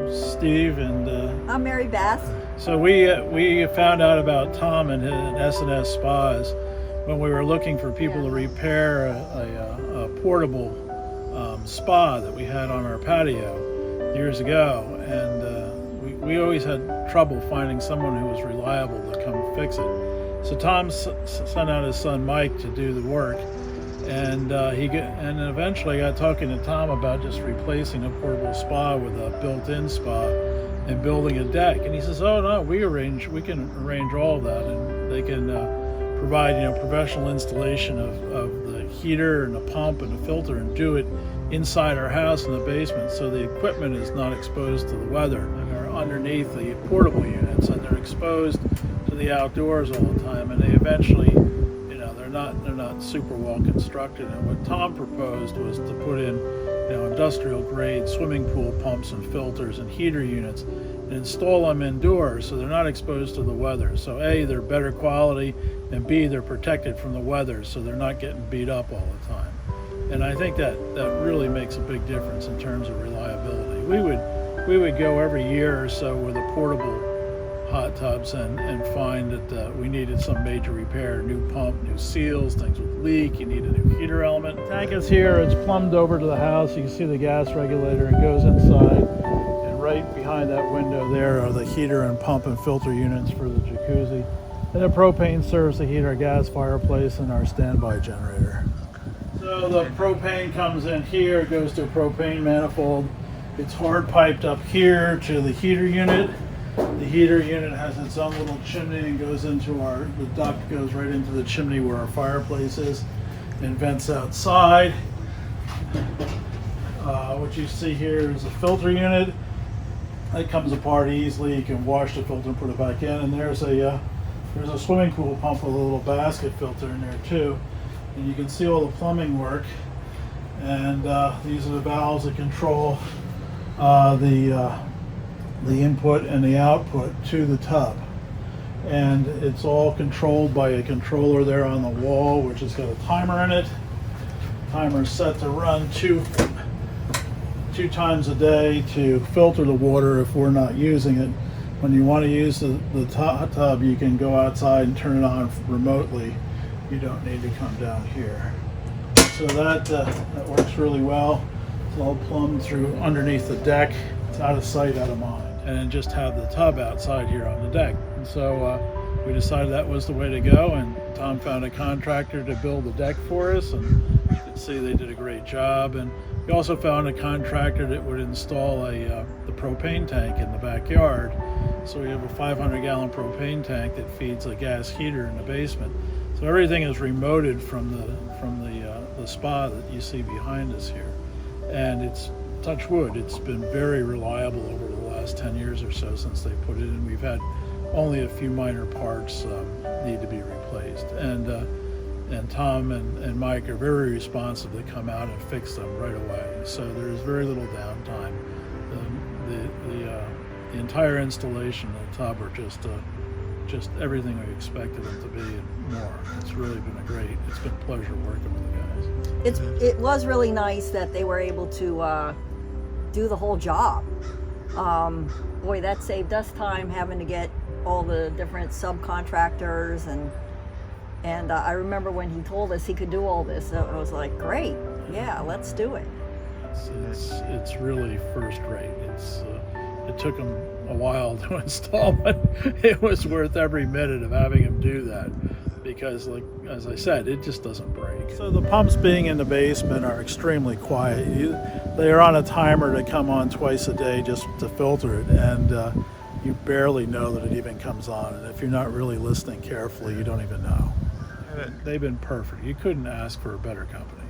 I'm Steve, and I'm Mary Beth. so we found out about Tom and his S&S Spas when we were looking for people to repair a portable spa that we had on our patio years ago, and we always had trouble finding someone who was reliable to come fix it. So Tom sent out his son Mike to do the work, and and eventually got talking to Tom about just replacing a portable spa with a built-in spa and building a deck. And he says, "Oh no, we can arrange all of that, and they can provide professional installation of the heater and the pump and the filter, and do it inside our house in the basement, so the equipment is not exposed to the weather and are underneath the portable units, and they're exposed to the outdoors all the time, and they eventually." They're not super well constructed. And what Tom proposed was to put in industrial grade swimming pool pumps and filters and heater units and install them indoors so they're not exposed to the weather. So A, they're better quality, and B, they're protected from the weather so they're not getting beat up all the time. And I think that really makes a big difference in terms of reliability. We would go every year or so with a portable hot tubs and find that we needed some major repair, new pump, new seals, things would leak, you need a new heater element. The tank is here, it's plumbed over to the house. You can see the gas regulator, it goes inside, and right behind that window there are the heater and pump and filter units for the jacuzzi. And the propane serves to heat our gas fireplace and our standby generator. So the propane comes in here, it goes to a propane manifold. It's hard piped up here to the heater unit. The heater unit has its own little chimney and goes into the duct goes right into the chimney where our fireplace is and vents outside. What you see here is a filter unit. That comes apart easily. You can wash the filter and put it back in. And there's a swimming pool pump with a little basket filter in there too. And you can see all the plumbing work. And these are the valves that control the input and the output to the tub, and it's all controlled by a controller there on the wall, which has got a timer in it. Timer's set to run two times a day to filter the water if we're not using it. When you want to use the tub, you can go outside and turn it on remotely. You don't need to come down here. So that works really well. It's all plumbed through underneath the deck. It's out of sight, out of mind. And then just have the tub outside here on the deck. And so we decided that was the way to go, and Tom found a contractor to build the deck for us, and you can see they did a great job. And we also found a contractor that would install the propane tank in the backyard. So we have a 500-gallon propane tank that feeds a gas heater in the basement. So everything is remoted from the spa that you see behind us here. And it's, touch wood, it's been very reliable over the last 10 years or so since they put it in. We've had only a few minor parts need to be replaced, and Tom and Mike are very responsive to come out and fix them right away. So there's very little downtime. The entire installation of the tub are just everything we expected them to be and more. It's really been it's been a pleasure working with the guys. It was really nice that they were able to do the whole job. Boy, that saved us time having to get all the different subcontractors, and I remember when he told us he could do all this, I was like, great, yeah, let's do it. It's really first rate. It took him a while to install, but it was worth every minute of having him do that, because, like as I said, it just doesn't break. So the pumps being in the basement are extremely quiet. They are on a timer to come on twice a day just to filter it, and you barely know that it even comes on. And if you're not really listening carefully, you don't even know. They've been perfect. You couldn't ask for a better company.